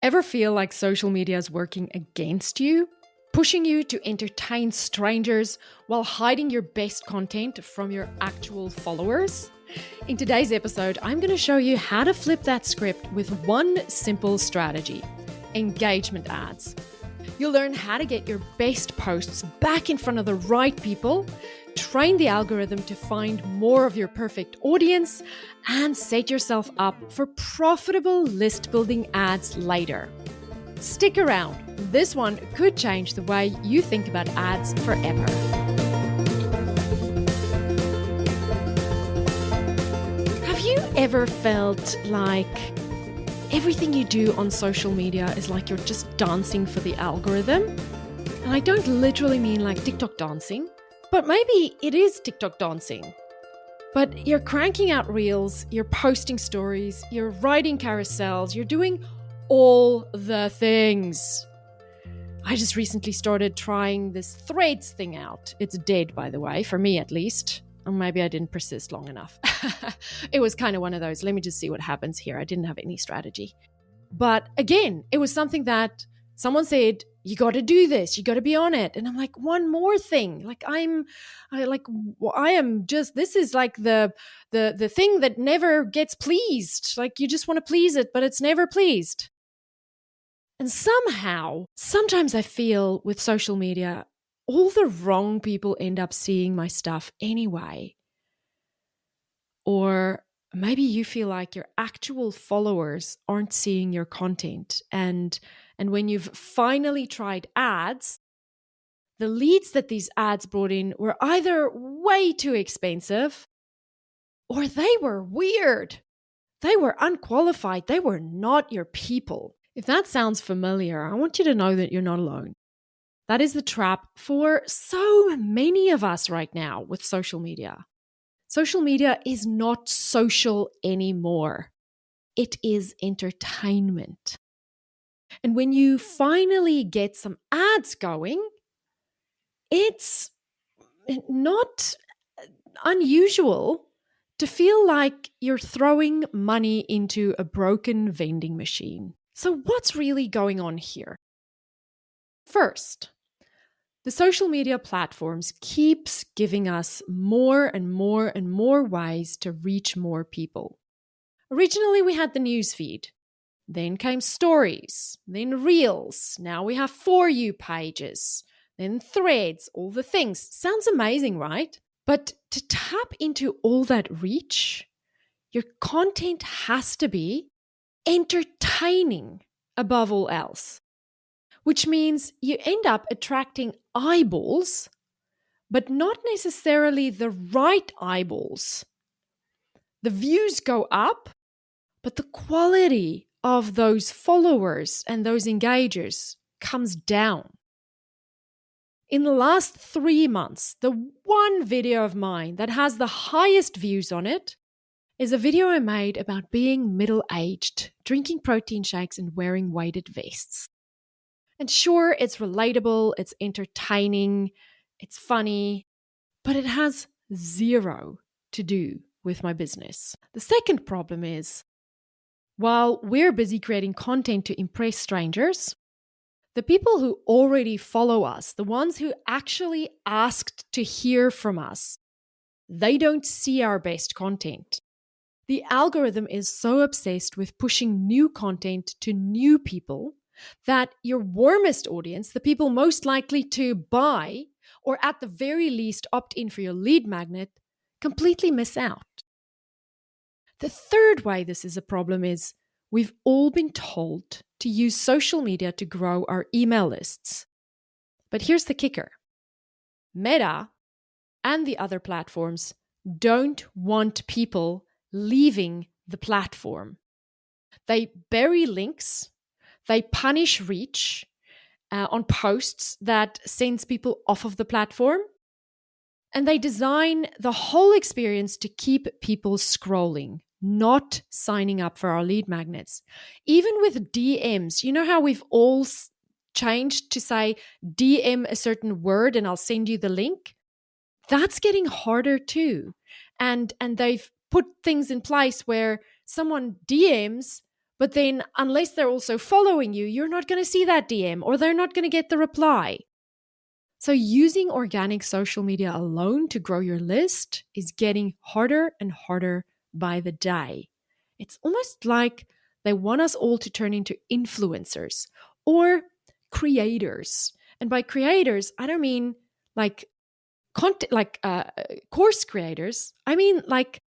Ever feel like social media is working against you? Pushing you to entertain strangers while hiding your best content from your actual followers? In today's episode, I'm going to show you how to flip that script with one simple strategy: engagement ads. You'll learn how to get your best posts back in front of the right people, train the algorithm to find more of your perfect audience, and set yourself up for profitable list building ads later. Stick around. This one could change the way you think about ads forever. Have you ever felt like everything you do on social media is like you're just dancing for the algorithm? And I don't literally mean like TikTok dancing, but maybe it is TikTok dancing. But you're cranking out reels, you're posting stories, you're writing carousels, you're doing all the things. I just recently started trying this Threads thing out. It's dead, by the way, for me at least. Or maybe I didn't persist long enough. It was kind of one of those, let me just see what happens here. I didn't have any strategy. But again, it was something that someone said, you got to do this, you got to be on it. And I'm like, one more thing. This is like the thing that never gets pleased. Like you just want to please it, but it's never pleased. And somehow, sometimes I feel with social media, all the wrong people end up seeing my stuff anyway. Or maybe you feel like your actual followers aren't seeing your content. And when you've finally tried ads, the leads that these ads brought in were either way too expensive or they were weird. They were unqualified. They were not your people. If that sounds familiar, I want you to know that you're not alone. That is the trap for so many of us right now with social media. Social media is not social anymore. It is entertainment. And when you finally get some ads going, it's not unusual to feel like you're throwing money into a broken vending machine. So what's really going on here? First, the social media platforms keeps giving us more and more and more ways to reach more people. Originally, we had the news feed. Then came stories, then reels. Now we have For You pages, then threads, all the things. Sounds amazing, right? But to tap into all that reach, your content has to be entertaining above all else, which means you end up attracting eyeballs, but not necessarily the right eyeballs. The views go up, but the quality of those followers and those engagers comes down. In the last 3 months, the one video of mine that has the highest views on it is a video I made about being middle-aged, drinking protein shakes and wearing weighted vests. And sure, it's relatable, it's entertaining, it's funny, but it has zero to do with my business. The second problem is, while we're busy creating content to impress strangers, the people who already follow us, the ones who actually asked to hear from us, they don't see our best content. The algorithm is so obsessed with pushing new content to new people that your warmest audience, the people most likely to buy or at the very least opt in for your lead magnet, completely miss out. The third way this is a problem is we've all been told to use social media to grow our email lists. But here's the kicker. Meta and the other platforms don't want people leaving the platform. They bury links, they punish reach on posts that sends people off of the platform, and they design the whole experience to keep people scrolling, not signing up for our lead magnets. Even with DMs, you know how we've all changed to say DM a certain word and I'll send you the link? That's getting harder too. And they've put things in place where someone DMs, But then, unless they're also following you, you're not going to see that DM or they're not going to get the reply. So, using organic social media alone to grow your list is getting harder and harder by the day. It's almost like they want us all to turn into influencers or creators. And by creators, I don't mean like content, like course creators. I mean like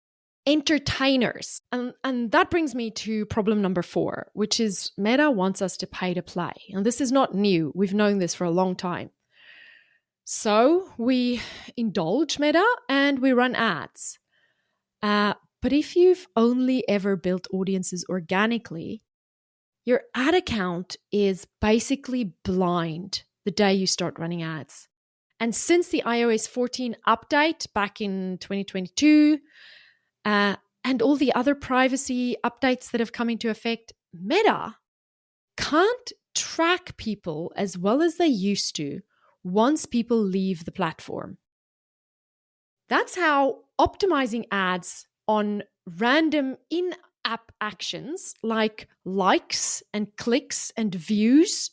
entertainers. And that brings me to problem number 4, which is Meta wants us to pay to play. And this is not new. We've known this for a long time. So we indulge Meta and we run ads. But if you've only ever built audiences organically, your ad account is basically blind the day you start running ads. And since the iOS 14 update back in 2022, and all the other privacy updates that have come into effect, Meta can't track people as well as they used to once people leave the platform. That's how optimizing ads on random in-app actions like likes and clicks and views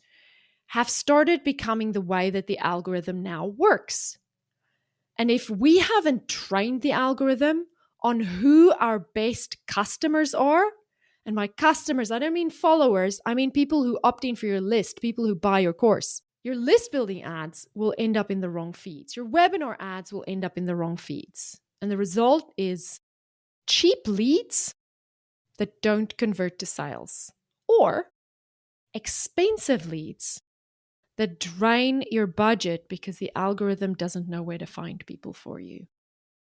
have started becoming the way that the algorithm now works. And if we haven't trained the algorithm on who our best customers are, and by customers, I don't mean followers, I mean people who opt in for your list, people who buy your course. Your list building ads will end up in the wrong feeds. Your webinar ads will end up in the wrong feeds. And the result is cheap leads that don't convert to sales, or expensive leads that drain your budget because the algorithm doesn't know where to find people for you.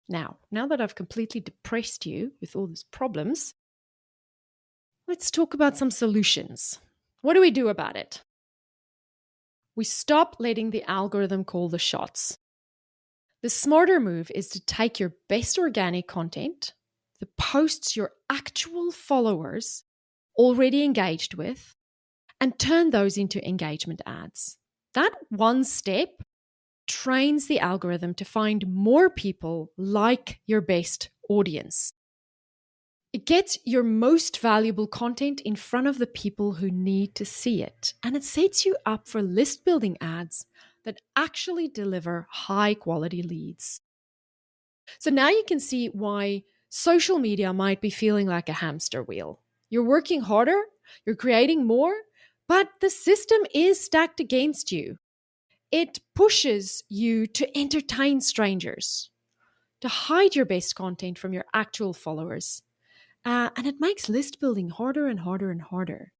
Now that I've completely depressed you with all these problems, let's talk about some solutions. What do we do about it? We stop letting the algorithm call the shots. The smarter move is to take your best organic content, the posts your actual followers already engaged with, and turn those into engagement ads. That one step trains the algorithm to find more people like your best audience. It gets your most valuable content in front of the people who need to see it. And it sets you up for list building ads that actually deliver high quality leads. So now you can see why social media might be feeling like a hamster wheel. You're working harder, you're creating more, but the system is stacked against you. It pushes you to entertain strangers, to hide your best content from your actual followers. And it makes list building harder and harder and harder.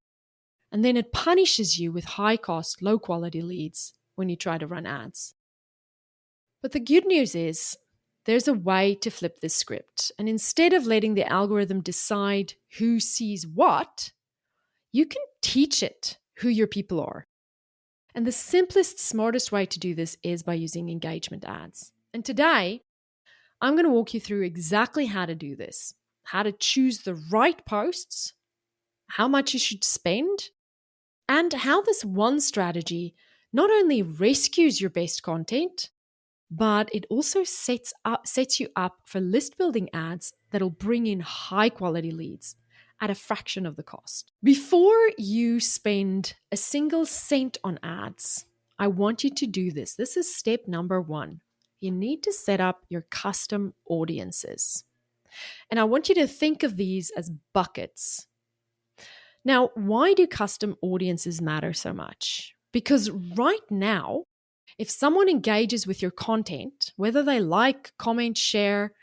And then it punishes you with high cost, low quality leads when you try to run ads. But the good news is there's a way to flip this script. And instead of letting the algorithm decide who sees what, you can teach it who your people are. And the simplest, smartest way to do this is by using engagement ads. And today, I'm going to walk you through exactly how to do this, how to choose the right posts, how much you should spend, and how this one strategy not only rescues your best content, but it also sets you up for list building ads that'll bring in high quality leads at a fraction of the cost. Before you spend a single cent on ads, I want you to do this. This is step number 1. You need to set up your custom audiences. And I want you to think of these as buckets. Now, why do custom audiences matter so much? Because right now, if someone engages with your content, whether they like, comment, share,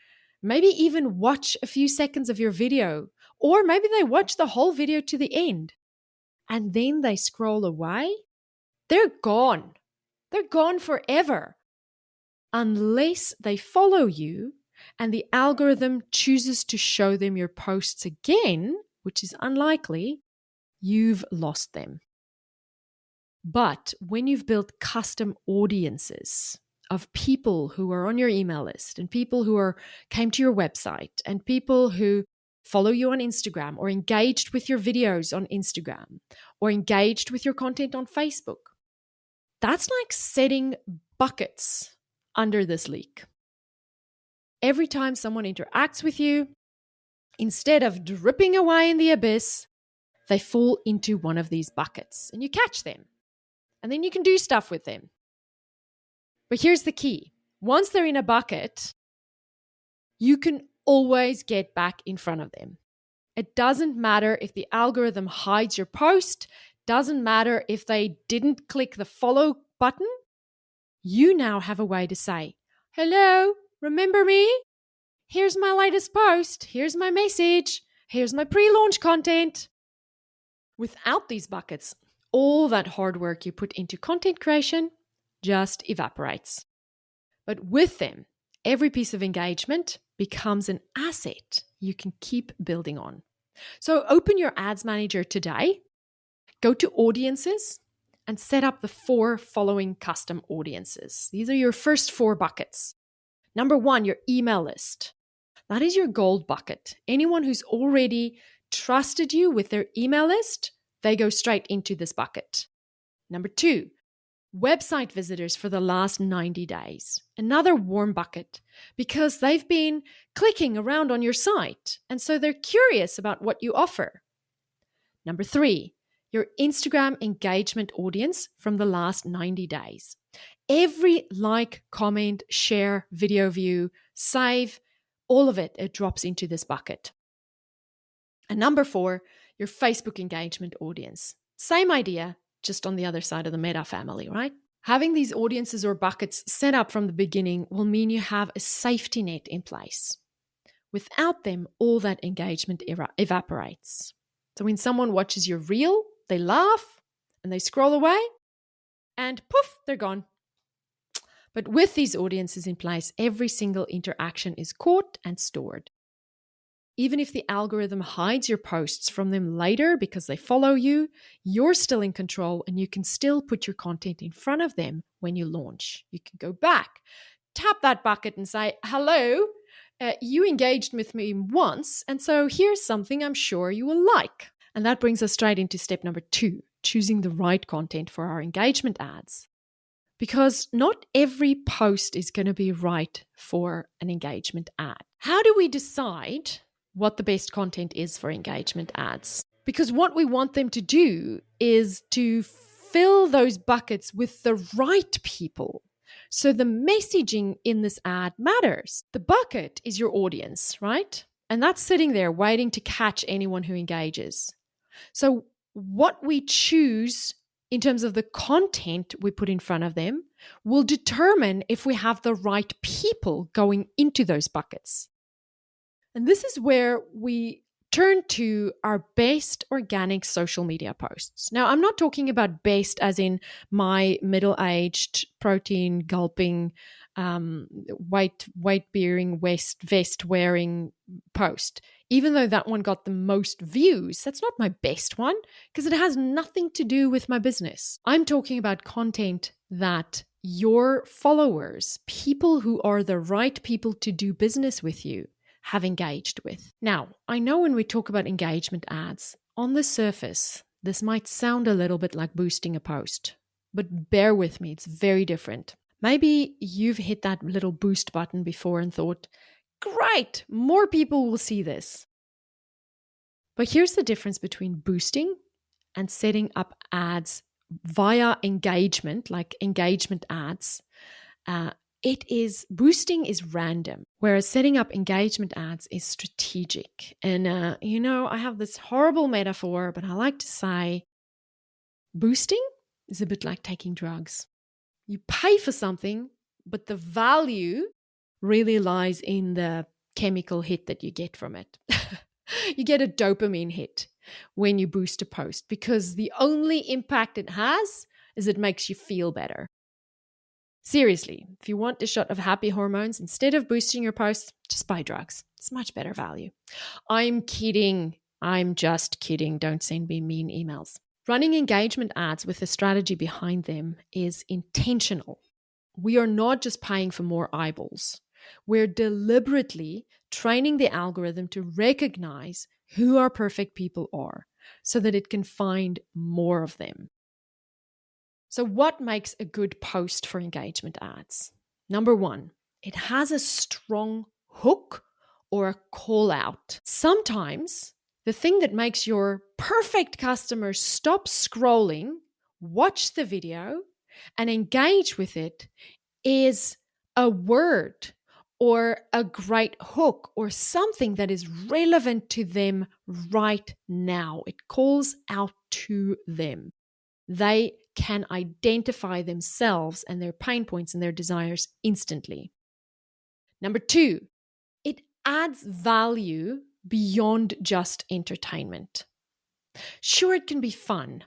maybe even watch a few seconds of your video, or maybe they watch the whole video to the end, and then they scroll away, they're gone. They're gone forever. Unless they follow you and the algorithm chooses to show them your posts again, which is unlikely, you've lost them. But when you've built custom audiences of people who are on your email list and people who came to your website and people who follow you on Instagram or engaged with your videos on Instagram or engaged with your content on Facebook, that's like setting buckets under this leak. Every time someone interacts with you, instead of dripping away in the abyss, they fall into one of these buckets and you catch them. And then you can do stuff with them. But here's the key. Once they're in a bucket, you can always get back in front of them. It doesn't matter if the algorithm hides your post, doesn't matter if they didn't click the follow button. You now have a way to say, hello, remember me? Here's my latest post. Here's my message. Here's my pre-launch content. Without these buckets, all that hard work you put into content creation just evaporates. But with them, every piece of engagement becomes an asset you can keep building on. So open your ads manager today, go to audiences, and set up the 4 following custom audiences. These are your first 4 buckets. Number 1, your email list. That is your gold bucket. Anyone who's already trusted you with their email list, they go straight into this bucket. Number 2, website visitors for the last 90 days. Another warm bucket because they've been clicking around on your site and so they're curious about what you offer. Number 3, your Instagram engagement audience from the last 90 days. Every like, comment, share, video view, save, all of it drops into this bucket. And number 4, your Facebook engagement audience. Same idea, just on the other side of the Meta family, right? Having these audiences or buckets set up from the beginning will mean you have a safety net in place. Without them, all that engagement evaporates. So when someone watches your reel, they laugh and they scroll away and poof, they're gone. But with these audiences in place, every single interaction is caught and stored. Even if the algorithm hides your posts from them later because they follow you, you're still in control and you can still put your content in front of them when you launch. You can go back, tap that bucket and say, hello, you engaged with me once, and so here's something I'm sure you will like. And that brings us straight into step number 2, choosing the right content for our engagement ads. Because not every post is going to be right for an engagement ad. How do we decide what the best content is for engagement ads? Because what we want them to do is to fill those buckets with the right people. So the messaging in this ad matters. The bucket is your audience, right? And that's sitting there waiting to catch anyone who engages. So what we choose in terms of the content we put in front of them will determine if we have the right people going into those buckets. And this is where we turn to our best organic social media posts. Now, I'm not talking about best as in my middle-aged, protein-gulping, weight-bearing, vest-wearing post. Even though that one got the most views, that's not my best one because it has nothing to do with my business. I'm talking about content that your followers, people who are the right people to do business with you, have engaged with. Now, I know when we talk about engagement ads, on the surface, this might sound a little bit like boosting a post, but bear with me, it's very different. Maybe you've hit that little boost button before and thought, great, more people will see this. But here's the difference between boosting and setting up ads via engagement, like engagement ads. Boosting is random, whereas setting up engagement ads is strategic. And, I have this horrible metaphor, but I like to say boosting is a bit like taking drugs. You pay for something, but the value really lies in the chemical hit that you get from it. You get a dopamine hit when you boost a post because the only impact it has is it makes you feel better. Seriously, if you want a shot of happy hormones, instead of boosting your post, just buy drugs. It's much better value. I'm kidding. I'm just kidding. Don't send me mean emails. Running engagement ads with a strategy behind them is intentional. We are not just paying for more eyeballs. We're deliberately training the algorithm to recognize who our perfect people are so that it can find more of them. So what makes a good post for engagement ads? Number 1, it has a strong hook or a call out. Sometimes The thing that makes your perfect customer stop scrolling, watch the video, and engage with it is a word or a great hook or something that is relevant to them right now. It calls out to them. They can identify themselves and their pain points and their desires instantly. Number 2, it adds value beyond just entertainment. Sure, it can be fun,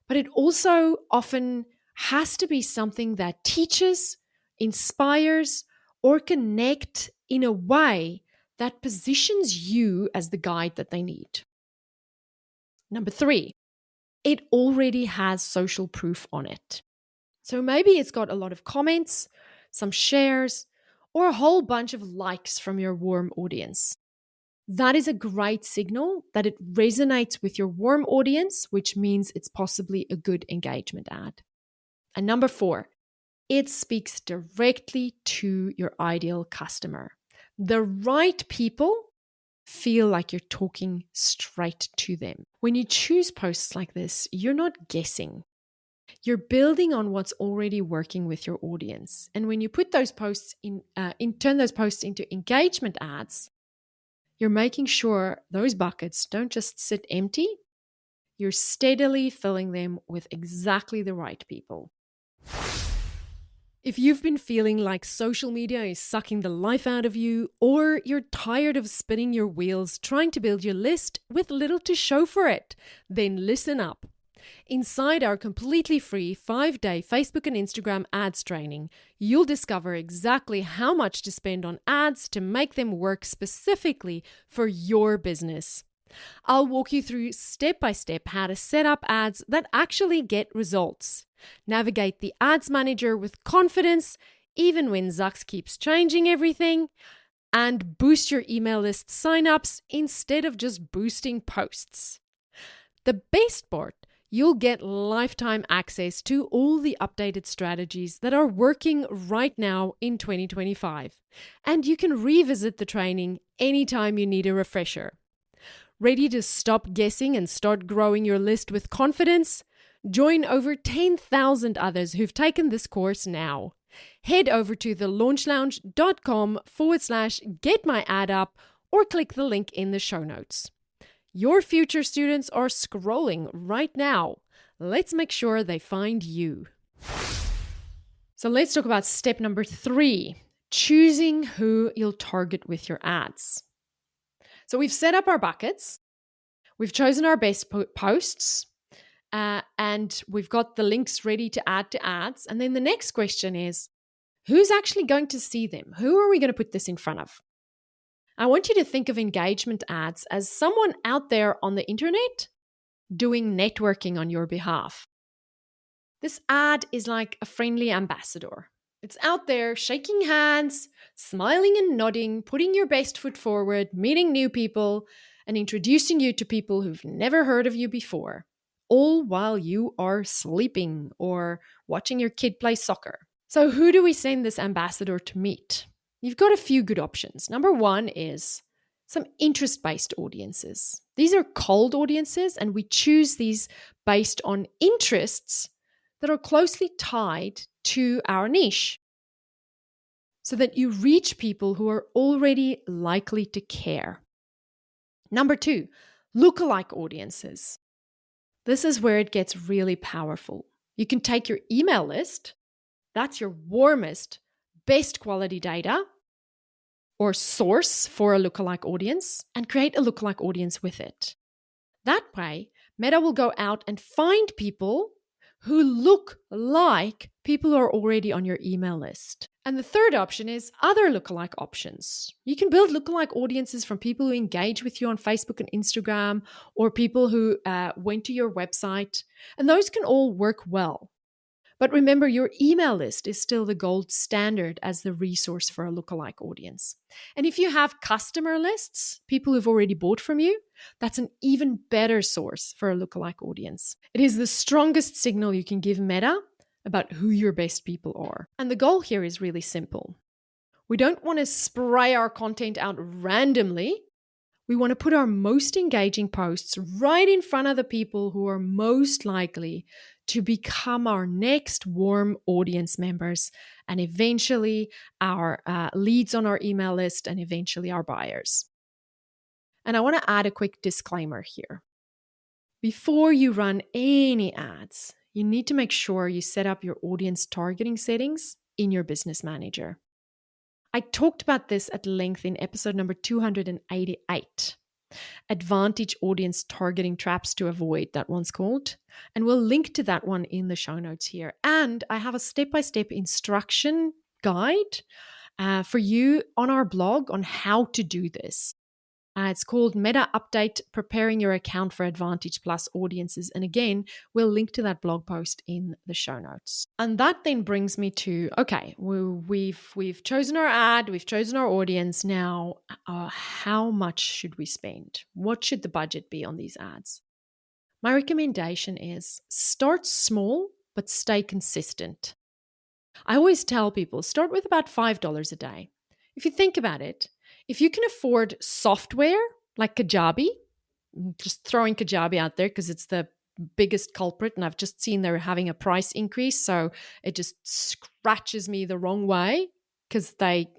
but it also often has to be something that teaches, inspires, or connect in a way that positions you as the guide that they need. Number 3, it already has social proof on it. So maybe it's got a lot of comments, some shares, or a whole bunch of likes from your warm audience. That is a great signal that it resonates with your warm audience, which means it's possibly a good engagement ad. And number 4, it speaks directly to your ideal customer. The right people feel like you're talking straight to them. When you choose posts like this, you're not guessing. You're building on what's already working with your audience. And when you put those posts turn those posts into engagement ads, you're making sure those buckets don't just sit empty. You're steadily filling them with exactly the right people. If you've been feeling like social media is sucking the life out of you, or you're tired of spinning your wheels trying to build your list with little to show for it, then listen up. Inside our completely free 5-day Facebook and Instagram ads training, you'll discover exactly how much to spend on ads to make them work specifically for your business. I'll walk you through step-by-step how to set up ads that actually get results. Navigate the ads manager with confidence, even when Zux keeps changing everything, and boost your email list signups instead of just boosting posts. The best part, you'll get lifetime access to all the updated strategies that are working right now in 2025. And you can revisit the training anytime you need a refresher. Ready to stop guessing and start growing your list with confidence? Join over 10,000 others who've taken this course now. Head over to thelaunchlounge.com/getmyAdUp or click the link in the show notes. Your future students are scrolling right now. Let's make sure they find you. So let's talk about step number 3, choosing who you'll target with your ads. So we've set up our buckets, we've chosen our best posts, and we've got the links ready to add to ads. And then the next question is, who's actually going to see them? Who are we going to put this in front of? I want you to think of engagement ads as someone out there on the internet doing networking on your behalf. This ad is like a friendly ambassador. It's out there shaking hands, smiling and nodding, putting your best foot forward, meeting new people, and introducing you to people who've never heard of you before, all while you are sleeping or watching your kid play soccer. So who do we send this ambassador to meet? You've got a few good options. Number 1 is some interest-based audiences. These are cold audiences, and we choose these based on interests that are closely tied to our niche, so that you reach people who are already likely to care. Number 2, lookalike audiences. This is where it gets really powerful. You can take your email list, that's your warmest, best quality data or source for a lookalike audience, and create a lookalike audience with it. That way, Meta will go out and find people who look like people who are already on your email list. And the third option is other lookalike options. You can build lookalike audiences from people who engage with you on Facebook and Instagram, or people who went to your website, and those can all work well. But remember, your email list is still the gold standard as the resource for a lookalike audience. And if you have customer lists, people who've already bought from you, that's an even better source for a lookalike audience. It is the strongest signal you can give Meta about who your best people are. And the goal here is really simple. We don't want to spray our content out randomly. We want to put our most engaging posts right in front of the people who are most likely to become our next warm audience members and eventually our leads on our email list and eventually our buyers. And I want to add a quick disclaimer here. Before you run any ads, you need to make sure you set up your audience targeting settings in your business manager. I talked about this at length in episode number 288. Advantage audience targeting traps to avoid, that one's called. And we'll link to that one in the show notes here. And I have a step-by-step instruction guide for you on our blog on how to do this. It's called Meta Update, Preparing Your Account for Advantage Plus Audiences. And again, we'll link to that blog post in the show notes. And that then brings me to, okay, we've chosen our ad, we've chosen our audience. Now, how much should we spend? What should the budget be on these ads? My recommendation is start small, but stay consistent. I always tell people, start with about $5 a day. If you think about it, if you can afford software like Kajabi, just throwing Kajabi out there because it's the biggest culprit and I've just seen they're having a price increase, so it just scratches me the wrong way because they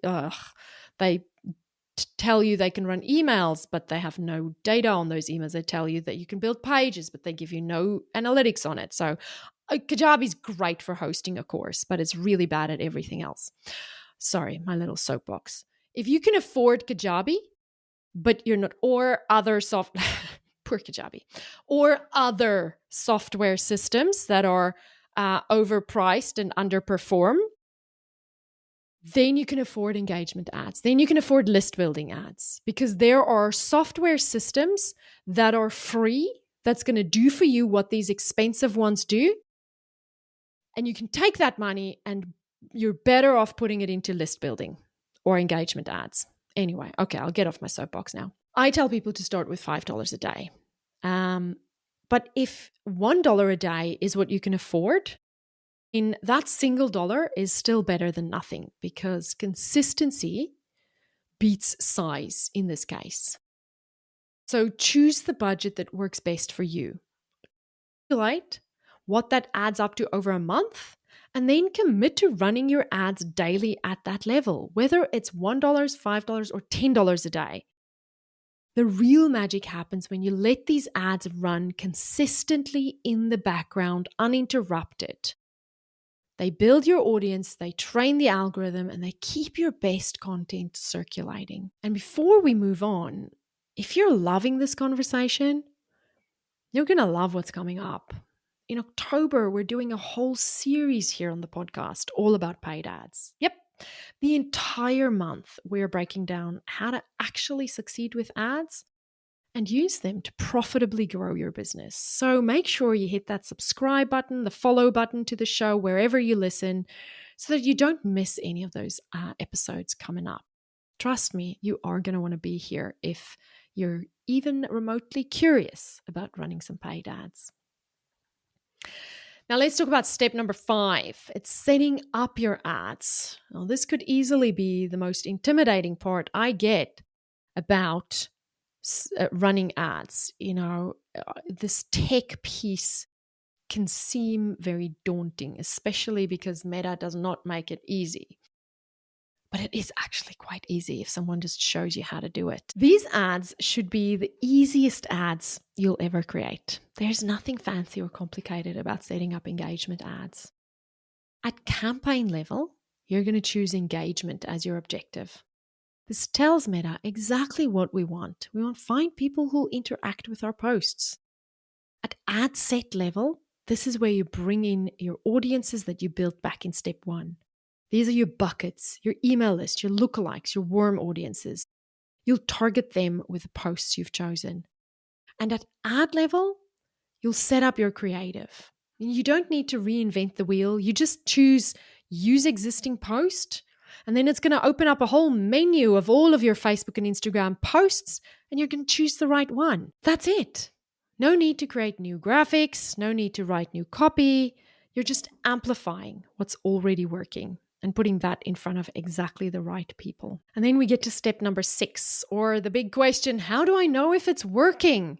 tell you they can run emails, but they have no data on those emails. They tell you that you can build pages, but they give you no analytics on it. So Kajabi is great for hosting a course, but it's really bad at everything else. Sorry, my little soapbox. If you can afford Kajabi, but you're not, or other poor Kajabi, or other software systems that are overpriced and underperform, then you can afford engagement ads. Then you can afford list building ads because there are software systems that are free that's going to do for you what these expensive ones do. And you can take that money and you're better off putting it into list building or engagement ads. Anyway, okay, I'll get off my soapbox now. I tell people to start with $5 a day. But if $1 a day is what you can afford, in that single dollar is still better than nothing because consistency beats size in this case. So choose the budget that works best for you. Calculate what that adds up to over a month, and then commit to running your ads daily at that level, whether it's $1, $5, or $10 a day. The real magic happens when you let these ads run consistently in the background, uninterrupted. They build your audience, they train the algorithm, and they keep your best content circulating. And before we move on, if you're loving this conversation, you're going to love what's coming up. In October, we're doing a whole series here on the podcast all about paid ads. Yep, the entire month we're breaking down how to actually succeed with ads and use them to profitably grow your business. So make sure you hit that subscribe button, the follow button to the show wherever you listen so that you don't miss any of those episodes coming up. Trust me, you are going to want to be here if you're even remotely curious about running some paid ads. Now let's talk about step number 5. It's setting up your ads. Now, this could easily be the most intimidating part I get about running ads. This tech piece can seem very daunting, especially because Meta does not make it easy. But it is actually quite easy if someone just shows you how to do it. These ads should be the easiest ads you'll ever create. There's nothing fancy or complicated about setting up engagement ads. At campaign level, you're going to choose engagement as your objective. This tells Meta exactly what we want. We want to find people who interact with our posts. At ad set level, this is where you bring in your audiences that you built back in step 1. These are your buckets, your email list, your lookalikes, your warm audiences. You'll target them with the posts you've chosen. And at ad level, you'll set up your creative. You don't need to reinvent the wheel. You just choose use existing post, and then it's going to open up a whole menu of all of your Facebook and Instagram posts, and you're going to choose the right one. That's it. No need to create new graphics, no need to write new copy. You're just amplifying what's already working. and putting that in front of exactly the right people. And then we get to step number 6, or the big question, how do I know if it's working?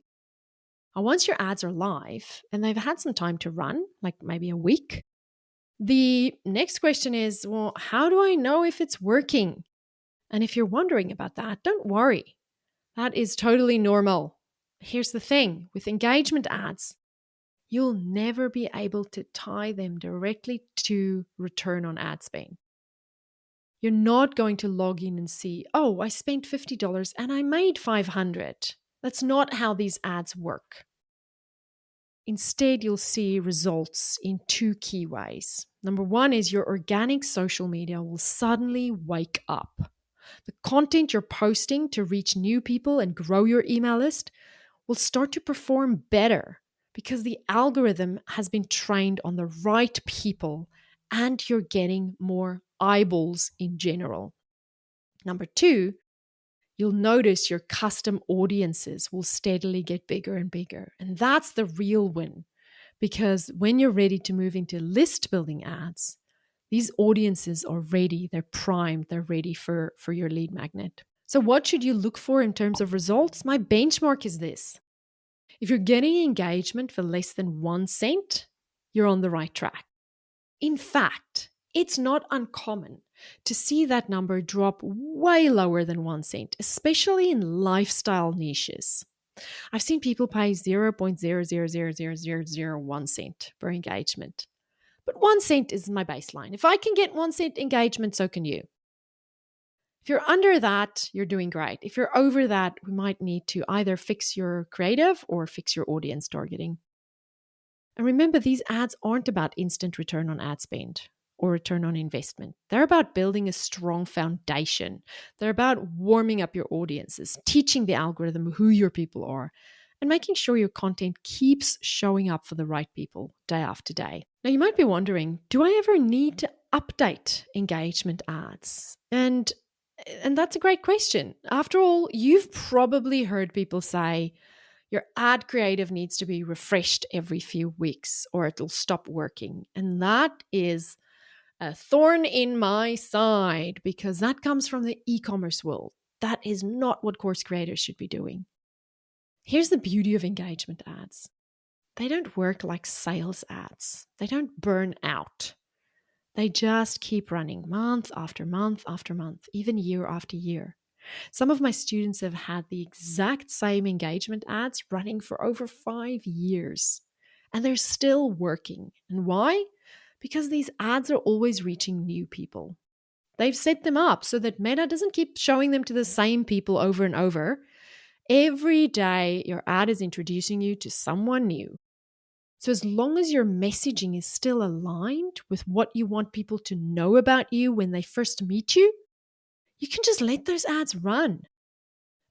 Now, once your ads are live and they've had some time to run, like maybe a week, the next question is, well, how do I know if it's working? And if you're wondering about that, don't worry. That is totally normal. Here's the thing with engagement ads, you'll never be able to tie them directly to return on ad spend. You're not going to log in and see, oh, I spent $50 and I made $500. That's not how these ads work. Instead, you'll see results in 2 key ways. Number 1 is your organic social media will suddenly wake up. The content you're posting to reach new people and grow your email list will start to perform better because the algorithm has been trained on the right people and you're getting more eyeballs in general. Number 2, you'll notice your custom audiences will steadily get bigger and bigger. And that's the real win, because when you're ready to move into list building ads, these audiences are ready, they're primed, they're ready for your lead magnet. So what should you look for in terms of results? My benchmark is this. If you're getting engagement for less than 1 cent, you're on the right track. In fact, it's not uncommon to see that number drop way lower than 1 cent, especially in lifestyle niches. I've seen people pay 0.00000001 cent per engagement. But 1 cent is my baseline. If I can get 1 cent engagement, so can you. If you're under that, you're doing great. If you're over that, we might need to either fix your creative or fix your audience targeting. And remember, these ads aren't about instant return on ad spend or return on investment. They're about building a strong foundation. They're about warming up your audiences, teaching the algorithm who your people are, and making sure your content keeps showing up for the right people day after day. Now, you might be wondering, do I ever need to update engagement ads? And that's a great question. After all, you've probably heard people say, your ad creative needs to be refreshed every few weeks or it'll stop working. And that is a thorn in my side because that comes from the e-commerce world. That is not what course creators should be doing. Here's the beauty of engagement ads. They don't work like sales ads. They don't burn out. They just keep running month after month after month, even year after year. Some of my students have had the exact same engagement ads running for over 5 years, and they're still working. And why? Because these ads are always reaching new people. They've set them up so that Meta doesn't keep showing them to the same people over and over. Every day, your ad is introducing you to someone new. So as long as your messaging is still aligned with what you want people to know about you when they first meet you, you can just let those ads run.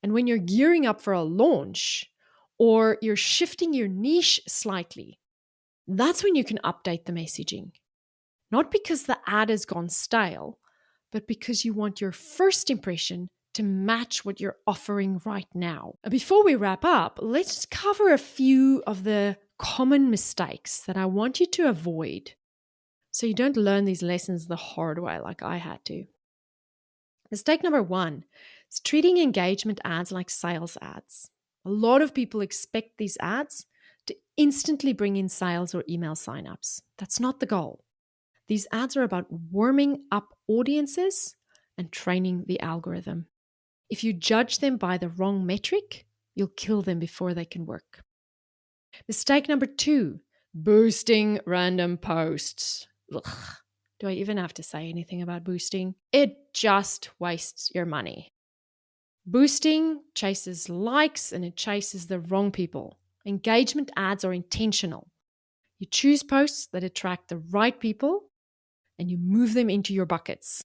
And when you're gearing up for a launch or you're shifting your niche slightly, that's when you can update the messaging. Not because the ad has gone stale, but because you want your first impression to match what you're offering right now. Before we wrap up, let's cover a few of the common mistakes that I want you to avoid so you don't learn these lessons the hard way like I had to. Mistake number 1 is treating engagement ads like sales ads. A lot of people expect these ads to instantly bring in sales or email signups. That's not the goal. These ads are about warming up audiences and training the algorithm. If you judge them by the wrong metric, you'll kill them before they can work. Mistake number 2, boosting random posts. Ugh. Do I even have to say anything about boosting? It just wastes your money. Boosting chases likes and it chases the wrong people. Engagement ads are intentional. You choose posts that attract the right people and you move them into your buckets.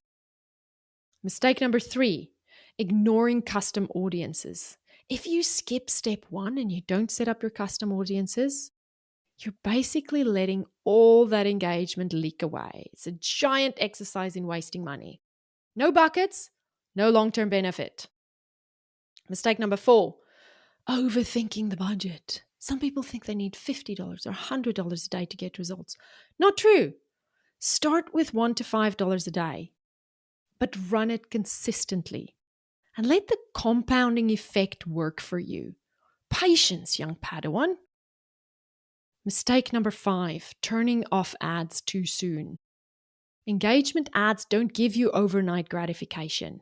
Mistake number 3, ignoring custom audiences. If you skip step 1 and you don't set up your custom audiences, you're basically letting all that engagement leak away. It's a giant exercise in wasting money. No buckets, no long-term benefit. Mistake number 4, overthinking the budget. Some people think they need $50 or $100 a day to get results. Not true. Start with $1 to $5 a day, but run it consistently and let the compounding effect work for you. Patience, young Padawan. Mistake number 5, turning off ads too soon. Engagement ads don't give you overnight gratification.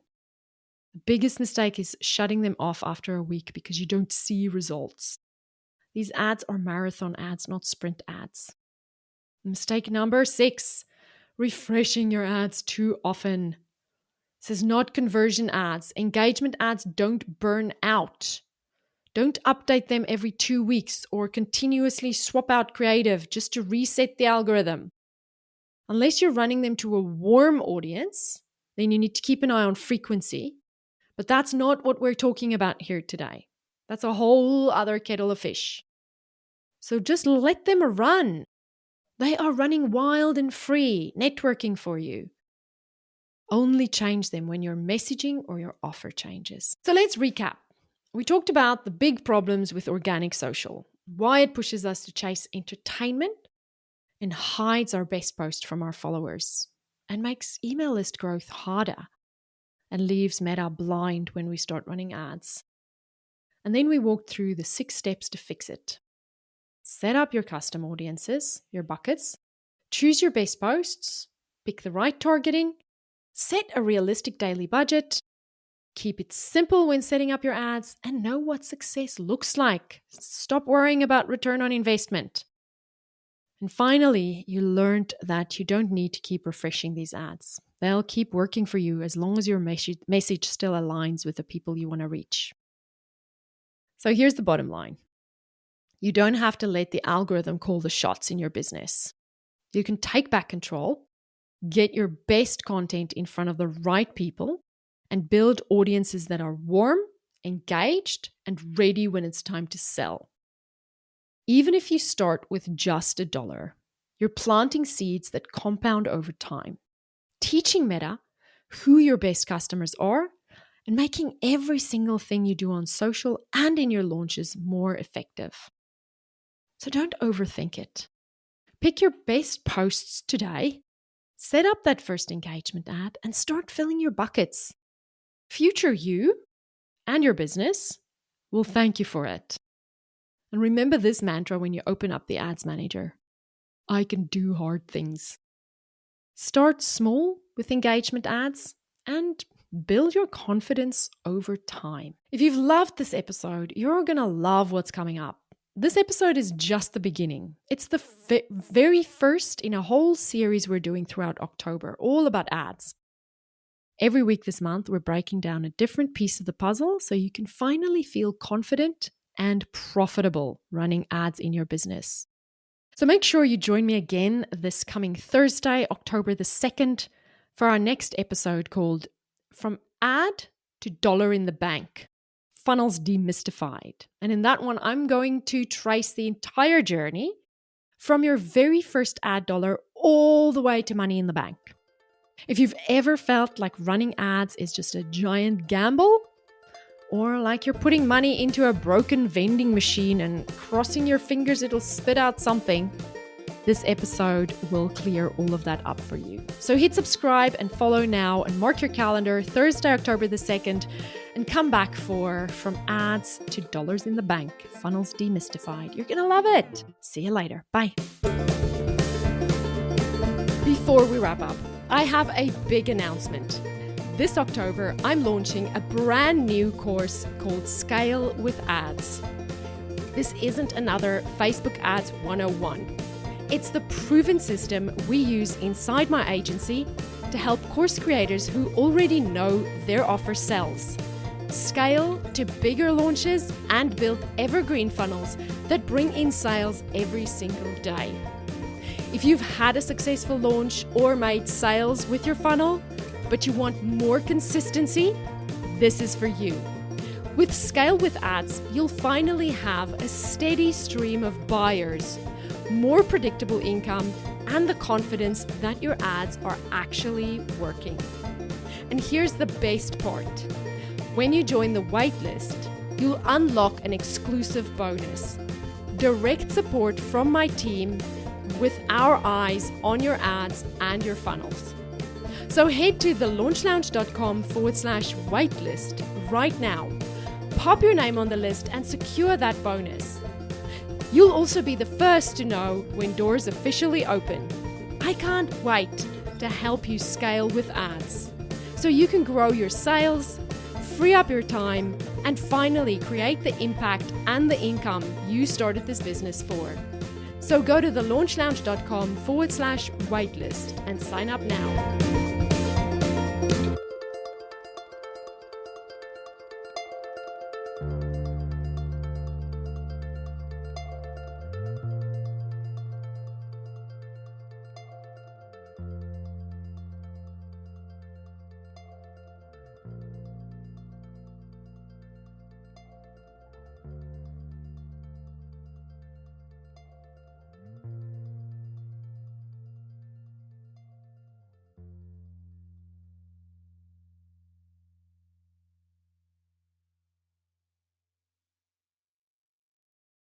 The biggest mistake is shutting them off after a week because you don't see results. These ads are marathon ads, not sprint ads. Mistake number 6, refreshing your ads too often. This is not conversion ads. Engagement ads don't burn out. Don't update them every 2 weeks or continuously swap out creative just to reset the algorithm. Unless you're running them to a warm audience, then you need to keep an eye on frequency. But that's not what we're talking about here today. That's a whole other kettle of fish. So just let them run. They are running wild and free, networking for you. Only change them when your messaging or your offer changes. So let's recap. We talked about the big problems with organic social, why it pushes us to chase entertainment and hides our best post from our followers and makes email list growth harder and leaves Meta blind when we start running ads. And then we walked through the 6 steps to fix it. Set up your custom audiences, your buckets, choose your best posts, pick the right targeting, set a realistic daily budget, keep it simple when setting up your ads, and know what success looks like. Stop worrying about return on investment. And finally, you learned that you don't need to keep refreshing these ads. They'll keep working for you as long as your message still aligns with the people you want to reach. So here's the bottom line. You don't have to let the algorithm call the shots in your business. You can take back control, get your best content in front of the right people, and build audiences that are warm, engaged, and ready when it's time to sell. Even if you start with just $1, you're planting seeds that compound over time, teaching Meta who your best customers are and making every single thing you do on social and in your launches more effective. So don't overthink it. Pick your best posts today, set up that first engagement ad, and start filling your buckets. Future you and your business will thank you for it. And remember this mantra when you open up the ads manager. I can do hard things. Start small with engagement ads and build your confidence over time. If you've loved this episode, you're going to love what's coming up. This episode is just the beginning. It's the very first in a whole series we're doing throughout October, all about ads. Every week this month, we're breaking down a different piece of the puzzle so you can finally feel confident and profitable running ads in your business. So make sure you join me again this coming Thursday, October the 2nd, for our next episode called From Ad to Dollar in the Bank, Funnels Demystified. And in that one, I'm going to trace the entire journey from your very first ad dollar all the way to money in the bank. If you've ever felt like running ads is just a giant gamble, or like you're putting money into a broken vending machine and crossing your fingers it'll spit out something, this episode will clear all of that up for you. So hit subscribe and follow now and mark your calendar, Thursday, October the 2nd, and come back for From Ads to Dollars in the Bank, Funnels Demystified. You're going to love it. See you later. Bye. Before we wrap up, I have a big announcement. This October, I'm launching a brand new course called Scale with Ads. This isn't another Facebook Ads 101. It's the proven system we use inside my agency to help course creators who already know their offer sells. Scale to bigger launches and build evergreen funnels that bring in sales every single day. If you've had a successful launch or made sales with your funnel, but you want more consistency, this is for you. With Scale with Ads, you'll finally have a steady stream of buyers, more predictable income, and the confidence that your ads are actually working. And here's the best part. When you join the waitlist, you'll unlock an exclusive bonus, direct support from my team, with our eyes on your ads and your funnels. So head to thelaunchlounge.com/waitlist right now. Pop your name on the list and secure that bonus. You'll also be the first to know when doors officially open. I can't wait to help you scale with ads so you can grow your sales, free up your time, and finally create the impact and the income you started this business for. So go to thelaunchlounge.com/waitlist and sign up now.